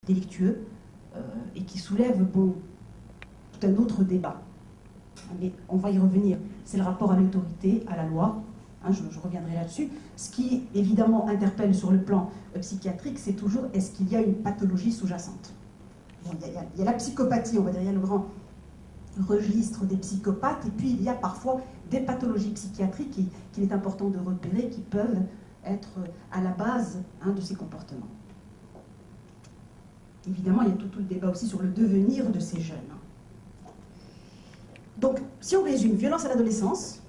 délictueux et qui soulève tout un autre débat. Mais on va y revenir. C'est le rapport à l'autorité, à la loi. Je reviendrai là-dessus. Ce qui, évidemment, interpelle sur le plan psychiatrique, c'est toujours est-ce qu'il y a une pathologie sous-jacente. Il y a la psychopathie, on va dire, il y a le grand registre des psychopathes, et puis il y a parfois des pathologies psychiatriques qu'il est important de repérer, qui peuvent être à la base de ces comportements. Évidemment, il y a tout le débat aussi sur le devenir de ces jeunes. Donc, si on résume, violence à l'adolescence,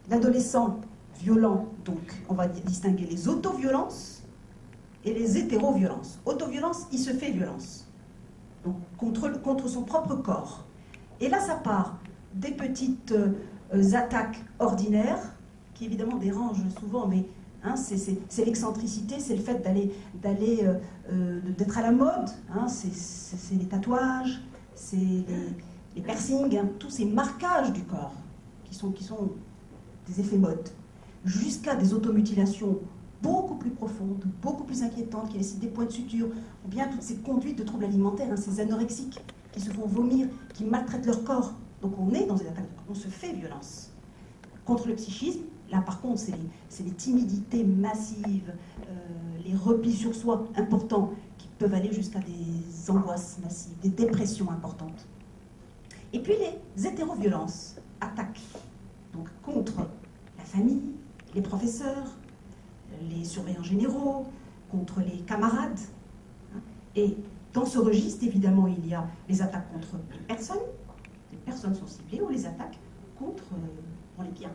l'adolescent violent, donc on va distinguer les autoviolences et les hétéroviolences. Autoviolence, il se fait violence, donc contre son propre corps. Et là, ça part des petites attaques ordinaires, qui évidemment dérangent souvent, mais c'est l'excentricité, c'est le fait d'être à la mode, c'est les tatouages, c'est les piercings, tous ces marquages du corps qui sont des effets mode, jusqu'à des automutilations beaucoup plus profondes, beaucoup plus inquiétantes, qui laissent des points de suture, ou bien toutes ces conduites de troubles alimentaires, ces anorexiques qui se font vomir, qui maltraitent leur corps. Donc on est dans une attaque de corps, on se fait violence. Contre le psychisme, là par contre, c'est les timidités massives, les replis sur soi importants, qui peuvent aller jusqu'à des angoisses massives, des dépressions importantes. Et puis les hétéroviolences, attaques, donc contre la famille, les professeurs, les surveillants généraux, contre les camarades. Et dans ce registre, évidemment, il y a les attaques contre les personnes sont ciblées, ou les attaques contre les biens.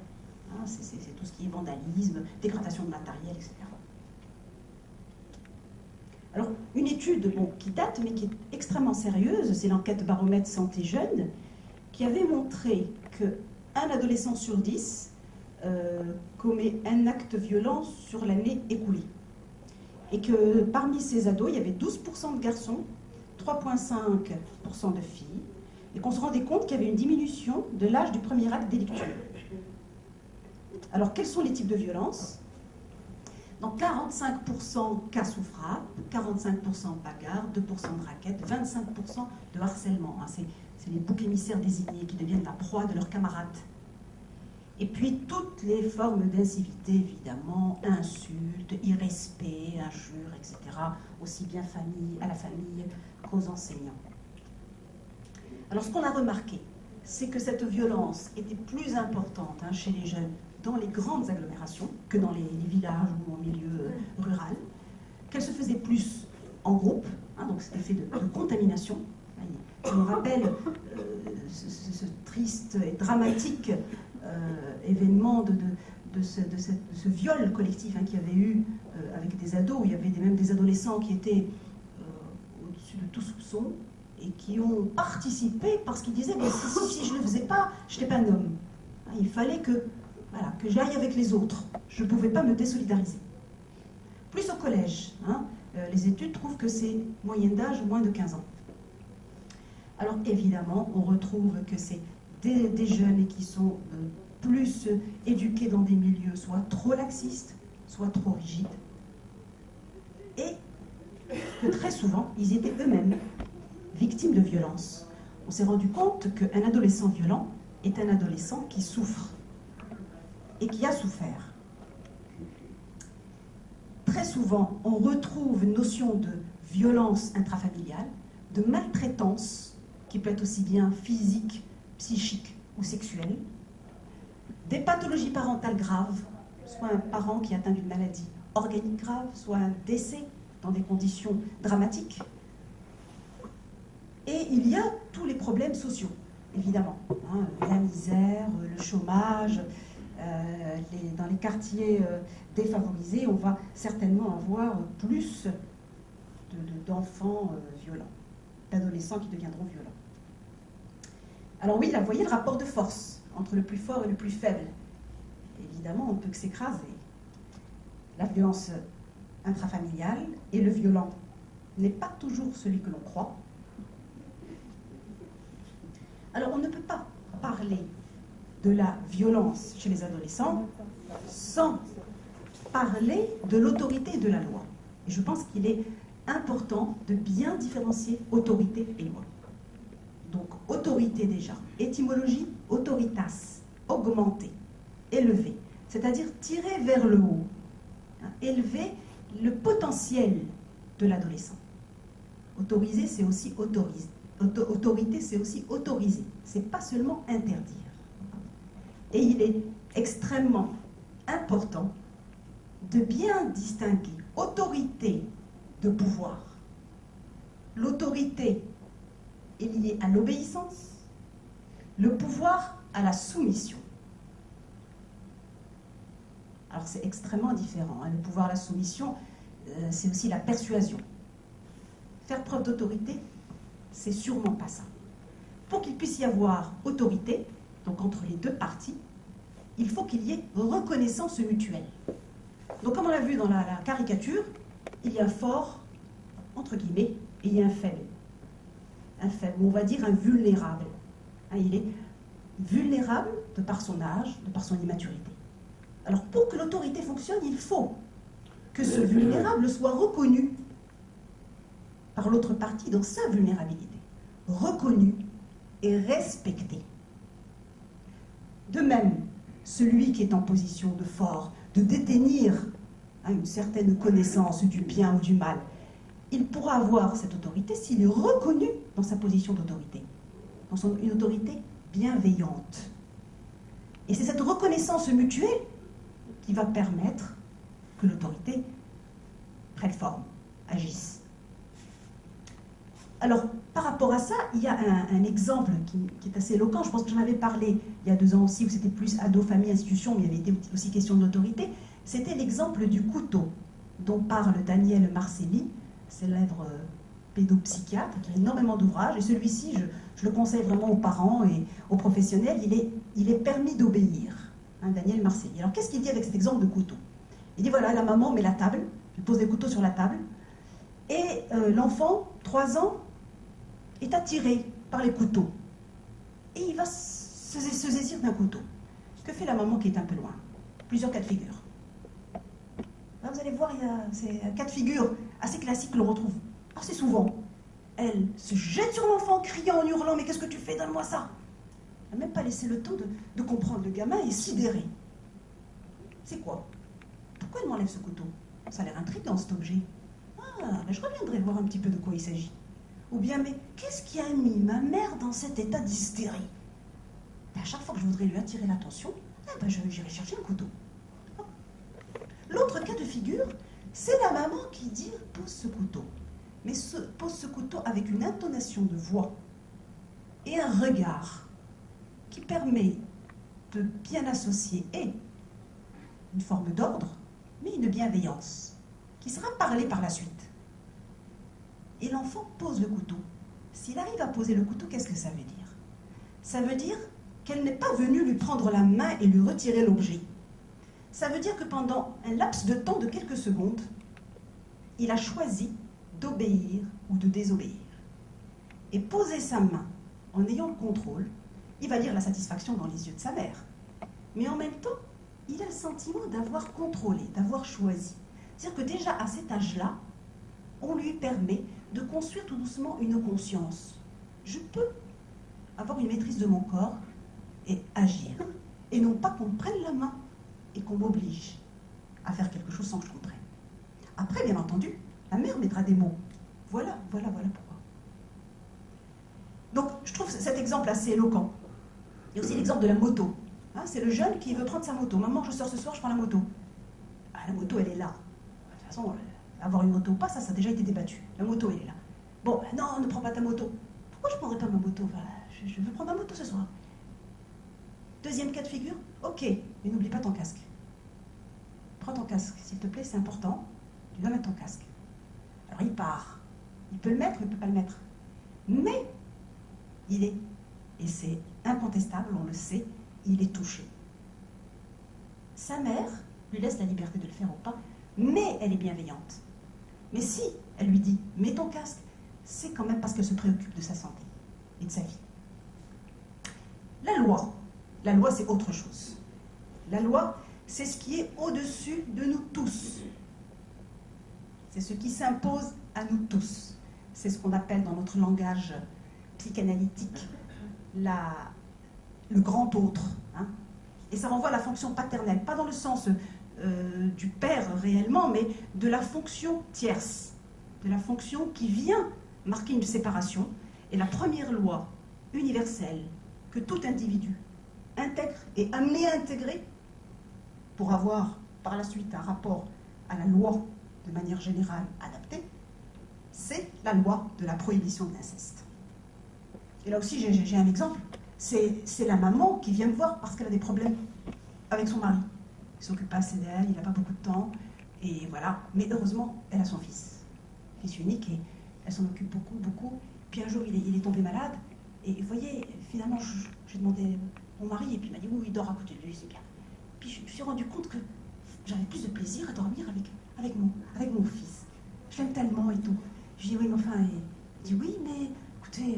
C'est tout ce qui est vandalisme, dégradation de matériel, etc. Alors, une étude qui date, mais qui est extrêmement sérieuse, c'est l'enquête Baromètre Santé Jeune, qui avait montré qu'un adolescent sur 10 commet un acte violent sur l'année écoulée. Et que parmi ces ados, il y avait 12% de garçons, 3,5% de filles, et qu'on se rendait compte qu'il y avait une diminution de l'âge du premier acte délictueux. Alors, quels sont les types de violences? Donc, 45% cas sous frappe, 45% bagarre, 2% de raquettes, 25% de harcèlement. C'est les boucs émissaires désignés qui deviennent la proie de leurs camarades. Et puis, toutes les formes d'incivilité, évidemment, insultes, irrespect, injures, etc., aussi bien à la famille qu'aux enseignants. Alors, ce qu'on a remarqué, c'est que cette violence était plus importante chez les jeunes dans les grandes agglomérations que dans les villages ou en milieu rural, qu'elle se faisait plus en groupe, donc cet effet de contamination. Je me rappelle ce triste et dramatique événement de ce viol collectif qu'il y avait eu avec des ados, où il y avait même des adolescents qui étaient au-dessus de tout soupçon et qui ont participé parce qu'ils disaient si je ne le faisais pas, je n'étais pas un homme. Il fallait que j'aille avec les autres. Je ne pouvais pas me désolidariser. Plus au collège, les études trouvent que c'est moyenne d'âge moins de 15 ans. Alors évidemment, on retrouve que c'est des jeunes qui sont plus éduqués dans des milieux soit trop laxistes, soit trop rigides. Et que très souvent, ils étaient eux-mêmes victimes de violences. On s'est rendu compte qu'un adolescent violent est un adolescent qui souffre et qui a souffert. Très souvent, on retrouve une notion de violence intrafamiliale, de maltraitance, qui peut être aussi bien physique, psychique ou sexuelle, des pathologies parentales graves, soit un parent qui est atteint d'une maladie organique grave, soit un décès dans des conditions dramatiques. Et il y a tous les problèmes sociaux, évidemment. La misère, le chômage. Dans les quartiers défavorisés, on va certainement avoir plus d'enfants violents, d'adolescents qui deviendront violents. Alors oui, là, vous voyez le rapport de force entre le plus fort et le plus faible. Évidemment, on ne peut que s'écraser. La violence intrafamiliale et le violent n'est pas toujours celui que l'on croit. Alors on ne peut pas parler de la violence chez les adolescents sans parler de l'autorité de la loi. Et je pense qu'il est important de bien différencier autorité et loi. Donc, autorité déjà. Étymologie, autoritas, augmenter, élever, c'est-à-dire tirer vers le haut, élever le potentiel de l'adolescent. Autoriser, c'est aussi autoriser. Autorité, c'est aussi autoriser. C'est pas seulement interdire. Et il est extrêmement important de bien distinguer autorité de pouvoir. L'autorité est liée à l'obéissance, le pouvoir à la soumission. Alors c'est extrêmement différent. Le pouvoir à la soumission, c'est aussi la persuasion. Faire preuve d'autorité, c'est sûrement pas ça. Pour qu'il puisse y avoir autorité, donc entre les deux parties, il faut qu'il y ait reconnaissance mutuelle. Donc comme on l'a vu dans la caricature, il y a un fort, entre guillemets, et il y a un faible. Un faible, on va dire un vulnérable. Il est vulnérable de par son âge, de par son immaturité. Alors pour que l'autorité fonctionne, il faut que ce vulnérable soit reconnu par l'autre partie dans sa vulnérabilité. Reconnu et respecté. De même, celui qui est en position de fort, de détenir une certaine connaissance du bien ou du mal, il pourra avoir cette autorité s'il est reconnu dans sa position d'autorité, dans une autorité bienveillante. Et c'est cette reconnaissance mutuelle qui va permettre que l'autorité prenne forme, agisse. Alors, par rapport à ça, il y a un exemple qui est assez éloquent. Je pense que j'en avais parlé il y a 2 ans aussi, où c'était plus ado, famille, institution, mais il y avait été aussi question d'autorité. C'était l'exemple du couteau, dont parle Daniel Marcelli, célèbre pédopsychiatre, qui a énormément d'ouvrages. Et celui-ci, je le conseille vraiment aux parents et aux professionnels, il est permis d'obéir. Daniel Marcelli. Alors, qu'est-ce qu'il dit avec cet exemple de couteau? Il dit, voilà, la maman met la table, elle pose des couteaux sur la table, et l'enfant, 3 ans, est attiré par les couteaux. Et il va se saisir d'un couteau. Que fait la maman qui est un peu loin? Plusieurs cas de figure. Là, vous allez voir, c'est un cas de figure assez classique que l'on retrouve assez souvent. Elle se jette sur l'enfant, criant, en hurlant, mais qu'est-ce que tu fais? Donne-moi ça. Elle n'a même pas laissé le temps de comprendre. Le gamin est sidéré. C'est quoi? Pourquoi elle m'enlève ce couteau? Ça a l'air intriguant, cet objet. Ah, mais je reviendrai voir un petit peu de quoi il s'agit. Ou bien, mais qu'est-ce qui a mis ma mère dans cet état d'hystérie? À chaque fois que je voudrais lui attirer l'attention, j'irai chercher un couteau. L'autre cas de figure, c'est la maman qui dit « pose ce couteau ». Mais pose ce couteau avec une intonation de voix et un regard qui permet de bien associer et une forme d'ordre, mais une bienveillance, qui sera parlée par la suite. Et l'enfant pose le couteau. S'il arrive à poser le couteau, qu'est-ce que ça veut dire? Ça veut dire qu'elle n'est pas venue lui prendre la main et lui retirer l'objet. Ça veut dire que pendant un laps de temps de quelques secondes, il a choisi d'obéir ou de désobéir. Et poser sa main en ayant le contrôle, il va lire la satisfaction dans les yeux de sa mère. Mais en même temps, il a le sentiment d'avoir contrôlé, d'avoir choisi. C'est-à-dire que déjà à cet âge-là, on lui permet de construire tout doucement une conscience. Je peux avoir une maîtrise de mon corps et agir. Et non pas qu'on me prenne la main et qu'on m'oblige à faire quelque chose sans que je comprenne. Après, bien entendu, la mère mettra des mots. Voilà pourquoi. Donc, je trouve cet exemple assez éloquent. Il y a aussi l'exemple de la moto. C'est le jeune qui veut prendre sa moto. Maman, je sors ce soir, je prends la moto. La moto, elle est là. De toute façon, avoir une moto ou pas, ça a déjà été débattu. La moto, elle est là. Bon, non, ne prends pas ta moto. Pourquoi je ne prendrais pas ma moto? Je veux prendre ma moto ce soir. Deuxième cas de figure, ok, mais n'oublie pas ton casque. Prends ton casque, s'il te plaît, c'est important. Tu dois mettre ton casque. Alors il part. Il peut le mettre ou il ne peut pas le mettre. Mais il est, et c'est incontestable, on le sait, il est touché. Sa mère lui laisse la liberté de le faire ou pas, mais elle est bienveillante. Mais si elle lui dit « mets ton casque », c'est quand même parce qu'elle se préoccupe de sa santé et de sa vie. La loi c'est autre chose. La loi, c'est ce qui est au-dessus de nous tous. C'est ce qui s'impose à nous tous. C'est ce qu'on appelle dans notre langage psychanalytique le grand autre. Hein. Et ça renvoie à la fonction paternelle, pas dans le sens du père réellement, mais de la fonction tierce, de la fonction qui vient marquer une séparation. Et la première loi universelle que tout individu intègre et amené à intégrer pour avoir par la suite un rapport à la loi de manière générale adaptée, c'est la loi de la prohibition de l'inceste. Et là aussi, j'ai un exemple. C'est la maman qui vient me voir parce qu'elle a des problèmes avec son mari. Il ne s'occupe pas assez d'elle, il n'a pas beaucoup de temps, et voilà. Mais heureusement, elle a son fils unique, et elle s'en occupe beaucoup, beaucoup. Puis un jour, il est tombé malade, et vous voyez, finalement, j'ai demandé à mon mari, et puis il m'a dit, oui, il dort à côté de lui, c'est bien. Puis je me suis rendu compte que j'avais plus de plaisir à dormir avec mon fils. Je l'aime tellement et tout. Je dis, oui, mais enfin, il dit, oui, mais écoutez,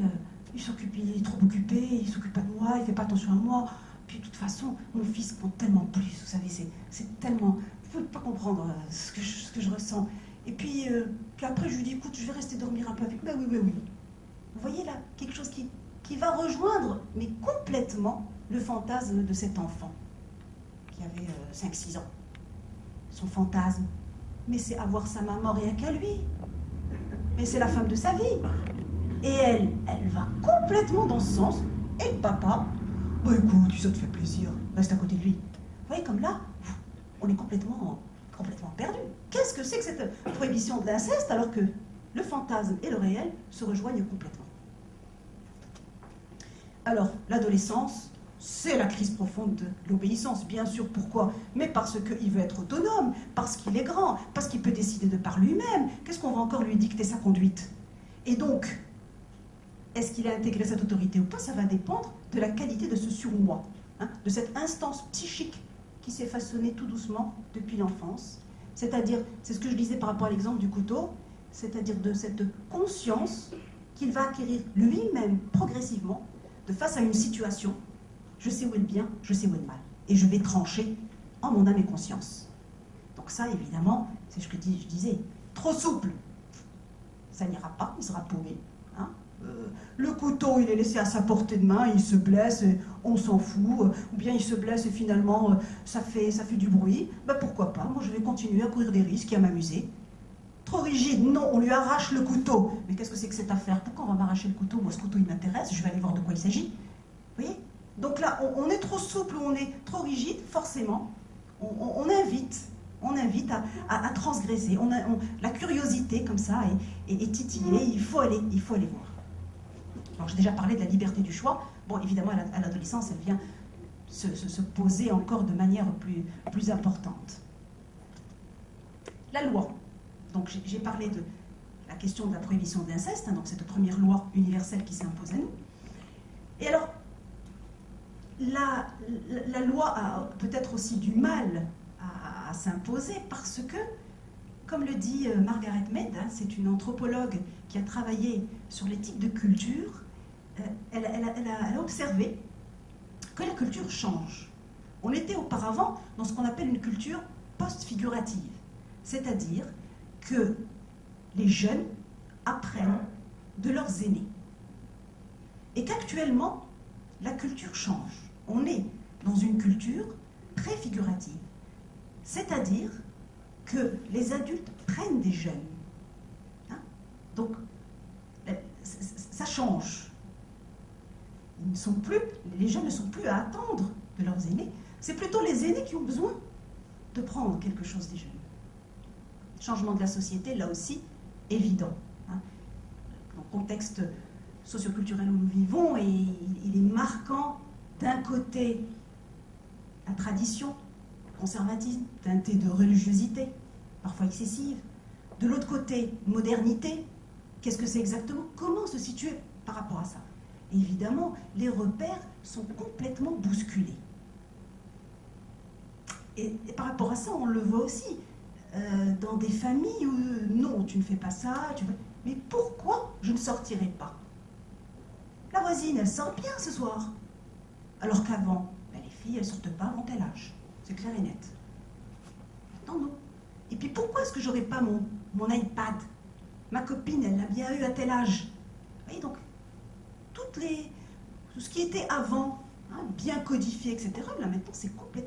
il est trop occupé, il ne s'occupe pas de moi, il ne fait pas attention à moi. Puis de toute façon, mon fils compte tellement plus, vous savez, c'est tellement... Vous ne pouvez pas comprendre ce que je ressens. Et puis après, je lui dis, écoute, je vais rester dormir un peu avec lui. Ben oui. Vous voyez là, quelque chose qui va rejoindre, mais complètement, le fantasme de cet enfant, qui avait 5-6 ans. Son fantasme. Mais c'est avoir sa maman rien qu'à lui. Mais c'est la femme de sa vie. Et elle va complètement dans ce sens. Et le papa, bah écoute, ça te fait plaisir, reste à côté de lui. Vous voyez, comme là, on est complètement perdu. Qu'est-ce que c'est que cette prohibition de l'inceste alors que le fantasme et le réel se rejoignent complètement? Alors, l'adolescence, c'est la crise profonde de l'obéissance, bien sûr. Pourquoi? Mais parce qu'il veut être autonome, parce qu'il est grand, parce qu'il peut décider de par lui-même. Qu'est-ce qu'on va encore lui dicter sa conduite? Et donc, est-ce qu'il a intégré cette autorité ou pas? Ça va dépendre de la qualité de ce surmoi, hein, de cette instance psychique qui s'est façonnée tout doucement depuis l'enfance. C'est-à-dire, c'est ce que je disais par rapport à l'exemple du couteau, c'est-à-dire de cette conscience qu'il va acquérir lui-même progressivement de face à une situation. Je sais où est le bien, je sais où est le mal. Et je vais trancher en mon âme et conscience. Donc ça, évidemment, c'est ce que je disais, trop souple, ça n'ira pas, il sera paumé. Hein. Le couteau, il est laissé à sa portée de main, il se blesse, et on s'en fout. Ou bien il se blesse et finalement, ça fait du bruit. Ben pourquoi pas, moi je vais continuer à courir des risques et à m'amuser. Trop rigide, non, on lui arrache le couteau. Mais qu'est-ce que c'est que cette affaire? Pourquoi on va m'arracher le couteau? Moi, ce couteau, il m'intéresse, je vais aller voir de quoi il s'agit. Vous voyez? Donc là, on est trop souple ou on est trop rigide, forcément, on invite à transgresser. La curiosité, comme ça, est titillée, il faut aller voir. Alors, j'ai déjà parlé de la liberté du choix. Bon, évidemment, à l'adolescence, elle vient se poser encore de manière plus importante. La loi. Donc, j'ai parlé de la question de la prohibition de l'inceste, hein, donc cette première loi universelle qui s'impose à nous. Et alors, la loi a peut-être aussi du mal à s'imposer parce que, comme le dit Margaret Mead, hein, c'est une anthropologue qui a travaillé sur les types de culture, elle a observé que la culture change. On était auparavant dans ce qu'on appelle une culture post-figurative, c'est-à-dire que les jeunes apprennent de leurs aînés. Et qu'actuellement, la culture change. On est dans une culture très figurative. C'est-à-dire que les adultes prennent des jeunes. Hein? Donc, ça change. Les jeunes ne sont plus à attendre de leurs aînés. C'est plutôt les aînés qui ont besoin de prendre quelque chose des jeunes. Changement de la société, là aussi, évident. Hein? Dans le contexte socioculturel où nous vivons, et il est marquant d'un côté la tradition, le conservatisme, teinté de religiosité, parfois excessive. De l'autre côté, modernité. Qu'est-ce que c'est exactement? Comment se situer par rapport à ça? Et évidemment, les repères sont complètement bousculés. Et par rapport à ça, on le voit aussi dans des familles où non, tu ne fais pas ça, mais pourquoi je ne sortirai pas? La voisine, elle sort bien ce soir. Alors qu'avant, ben, les filles, elles ne sortent pas avant tel âge. C'est clair et net. Maintenant, non. Et puis pourquoi est-ce que j'aurais pas mon iPad. Ma copine, elle l'a bien eu à tel âge. Vous voyez, donc, tout ce qui était avant, hein, bien codifié, etc., là maintenant, c'est complètement